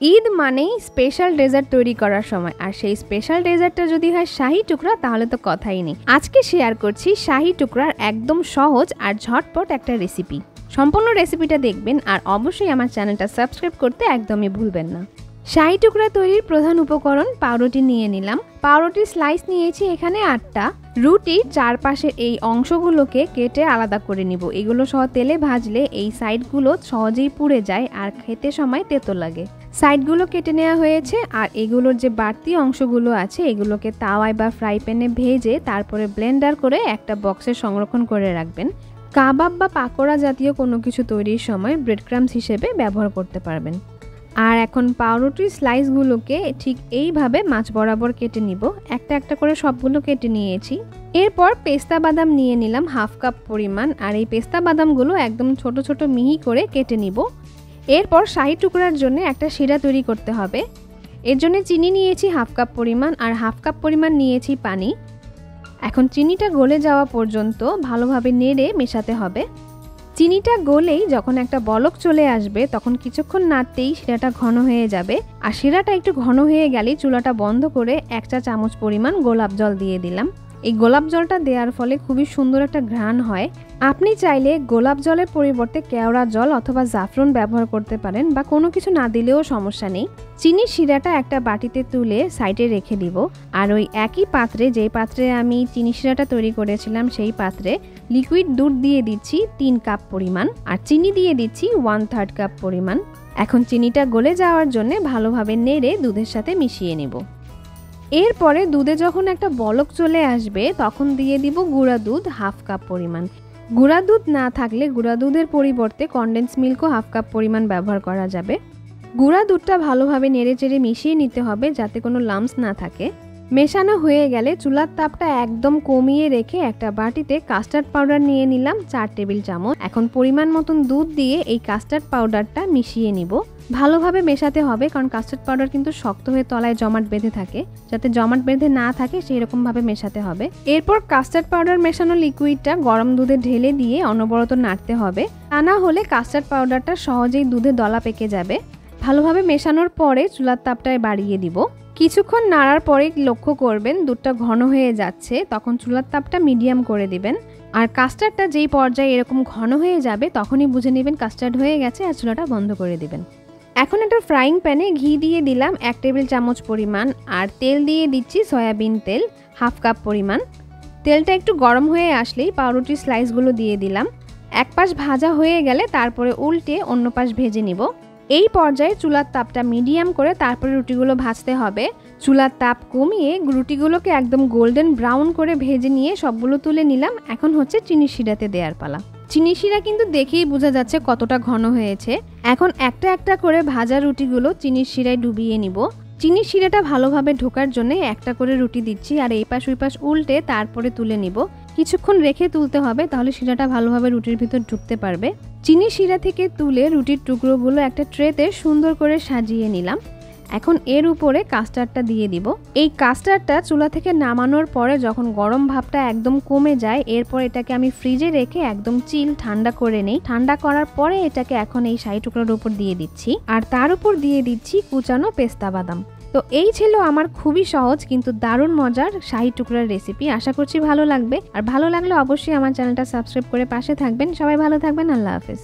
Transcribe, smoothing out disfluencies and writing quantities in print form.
ঈদ মানেই special dessert তৈরি করার সময়, আর সেই স্পেশাল ডেজার্টটা যদি হয় শাহি টুকরা তাহলে তো কথাই নেই। আজকে শেয়ার করছি শাহি টুকরার একদম সহজ আর ঝটপট একটা রেসিপি। সম্পূর্ণ রেসিপিটা দেখবেন আর অবশ্যই আমার চ্যানেলটা সাবস্ক্রাইব করতে একদমই ভুলবেন না। শাহি টুকরা তৈরির প্রধান উপকরণ পাউরুটি নিয়ে নিলাম। পাউরুটির স্লাইস নিয়েছি এখানে 8টা। রুটির চারপাশের এই অংশগুলোকে কেটে আলাদা করে নিব। এগুলো সহ তেলে ভাজলে এই সাইডগুলো সহজেই পুড়ে যায় আর খেতে সময় তেতো লাগে। সাইডগুলো কেটে নেওয়া হয়েছে আর এগুলোর যে বাড়তি অংশগুলো আছে এগুলোকে তাওয়ায় বা ফ্রাই প্যানে ভেজে তারপরে ব্লেন্ডার করে একটা বক্সে সংরক্ষণ করে রাখবেন। কাবাব বা পাকোড়া জাতীয় কোনো কিছু তৈরির সময় ব্রেড ক্রাম্বস হিসেবে ব্যবহার করতে পারবেন। আর এখন পাউরুটির স্লাইসগুলোকে ঠিক এইভাবে মাছ বরাবর কেটে নিব। একটা একটা করে সবগুলো কেটে নিয়েছি। এরপর পেস্তা বাদাম নিয়ে নিলাম 1/2 কাপ পরিমাণ, আর এই পেস্তা বাদামগুলো একদম ছোট ছোট মিহি করে কেটে নিব। এরপর শাহি টুকরার জন্য একটা শিরা তৈরি করতে হবে। এর জন্য চিনি নিয়েছি 1/2 কাপ পরিমাণ আর 1/2 কাপ পরিমাণ নিয়েছি পানি। এখন চিনিটা গলে যাওয়া পর্যন্ত ভালোভাবে নেড়ে মেশাতে হবে। চিনিটা গলেই যখন একটা বলক চলে আসবে তখন কিছুক্ষণ নাড়তেই শিরাটা ঘন হয়ে যাবে। আর শিরাটা একটু ঘন হয়ে গেলেই চুলাটা বন্ধ করে 1 চা চামচ পরিমাণ গোলাপ জল দিয়ে দিলাম। এই গোলাপ জলটা দেওয়ার ফলে খুবই সুন্দর একটা ঘ্রাণ হয়। আপনি চাইলে গোলাপ জলের পরিবর্তে কেওড়া জল অথবা জাফরান ব্যবহার করতে পারেন, বা কোনো কিছু না দিলেও সমস্যা নেই। চিনির শিরাটা একটা বাটিতে তুলে সাইডে রেখে দিব। আর ওই একই পাত্রে, যেই পাত্রে আমি চিনি শিরাটা তৈরি করেছিলাম সেই পাত্রে লিকুইড দুধ দিয়ে দিচ্ছি 3 কাপ পরিমাণ আর চিনি দিয়ে দিচ্ছি 1/3 কাপ পরিমাণ। এখন চিনিটা গলে যাওয়ার জন্য ভালোভাবে নেড়ে দুধের সাথে মিশিয়ে নেব। এরপরে দুধে যখন একটা বলক চলে আসবে তখন দিয়ে দিব গুঁড়া দুধ 1/2 কাপ পরিমাণ। গুঁড়া দুধ না থাকলে গুঁড়া দুধের পরিবর্তে কনডেন্স মিল্কও 1/2 কাপ পরিমাণ ব্যবহার করা যাবে। গুঁড়া দুধটা ভালোভাবে নেড়েচেড়ে মিশিয়ে নিতে হবে যাতে কোনো লাম্পস না থাকে। মেশানো হয়ে গেলে চুলার তাপটা একদম কমিয়ে রেখে একটা বাটিতে কাস্টার্ড পাউডার নিয়ে নিলাম 4 টেবিল চামচ। এখন পরিমাণ মতন দুধ দিয়ে এই কাস্টার্ড পাউডারটা মিশিয়ে নিব। ভালোভাবে মেশাতে হবে, কারণ কাস্টার্ড পাউডার কিন্তু শক্ত হয়ে তলায় জমাট বেঁধে থাকে। যাতে জমাট বেঁধে না থাকে সেই রকম ভাবে মেশাতে হবে। এরপর কাস্টার্ড পাউডার মেশানো লিকুইডটা গরম দুধে ঢেলে দিয়ে অনবরত নাড়তে হবে। তা না হলে কাস্টার্ড পাউডারটা সহজেই দুধে দলা পেকে যাবে। ভালোভাবে মেশানোর পরে চুলার তাপটায় বাড়িয়ে দিব। কিছুক্ষণ নাড়ার পরে লক্ষ্য করবেন দুধটা ঘন হয়ে যাচ্ছে, তখন চুলার তাপটা মিডিয়াম করে দিবেন। আর কাস্টার্ডটা যেই পর্যায়ে এরকম ঘন হয়ে যাবে তখনই বুঝে নেবেন কাস্টার্ড হয়ে গেছে আর চুলাটা বন্ধ করে দিবেন। এখন একটা ফ্রাইং প্যানে ঘি দিয়ে দিলাম 1 টেবিল চামচ পরিমাণ আর তেল দিয়ে দিচ্ছি সয়াবিন তেল 1/2 কাপ পরিমাণ। তেলটা একটু গরম হয়ে আসলেই পাউরুটির স্লাইসগুলো দিয়ে দিলাম। এক পাশ ভাজা হয়ে গেলে তারপরে উল্টে অন্য পাশ ভেজে নিব। এই পর্যায়ে চুলার তাপটা মিডিয়াম করে তারপরে রুটিগুলো ভাজতে হবে। চুলার তাপ কমিয়ে রুটিগুলোকে একদম গোল্ডেন ব্রাউন করে ভেজে নিয়ে সবগুলো তুলে নিলাম। এখন হচ্ছে চিনির শিরাতে দেওয়ার পালা। চিনি শিরা কিন্তু দেখেই বোঝা যাচ্ছে কতটা ঘন হয়েছে। এখন একটা একটা করে ভাজা রুটিগুলো চিনির শিরায় ডুবিয়ে নিব। চিনির শিরাটা ভালোভাবে ঢোকার জন্য একটা করে রুটি দিচ্ছি আর এই পাশ ওই পাশ উল্টে তারপরে তুলে নিব। কিছুক্ষণ রেখে তুলতে হবে, তাহলে শিরাটা ভালোভাবে রুটির ভিতর ঢুকতে পারবে। চিনির শিরা থেকে তুলে রুটির টুকরোগুলো একটা ট্রেতে সুন্দর করে সাজিয়ে নিলাম। এখন এর উপরে কাস্টার্ডটা দিয়ে দিব। এই কাস্টার্ডটা চুলা থেকে নামানোর পরে যখন গরম ভাবটা একদম কমে যায়, এরপর এটাকে আমি ফ্রিজে রেখে একদম চিল ঠান্ডা করে নেই। ঠান্ডা করার পরে এটাকে এখন এই শাহি টুকরার উপর দিয়ে দিচ্ছি আর তার উপর দিয়ে দিচ্ছি কুচানো পেস্তা বাদাম। তো এই ছিল আমার খুবই সহজ কিন্তু দারুণ মজার শাহি টুকরার রেসিপি। আশা করছি ভালো লাগবে, আর ভালো লাগলে অবশ্যই আমার চ্যানেলটা সাবস্ক্রাইব করে পাশে থাকবেন। সবাই ভালো থাকবেন। আল্লাহ হাফেজ।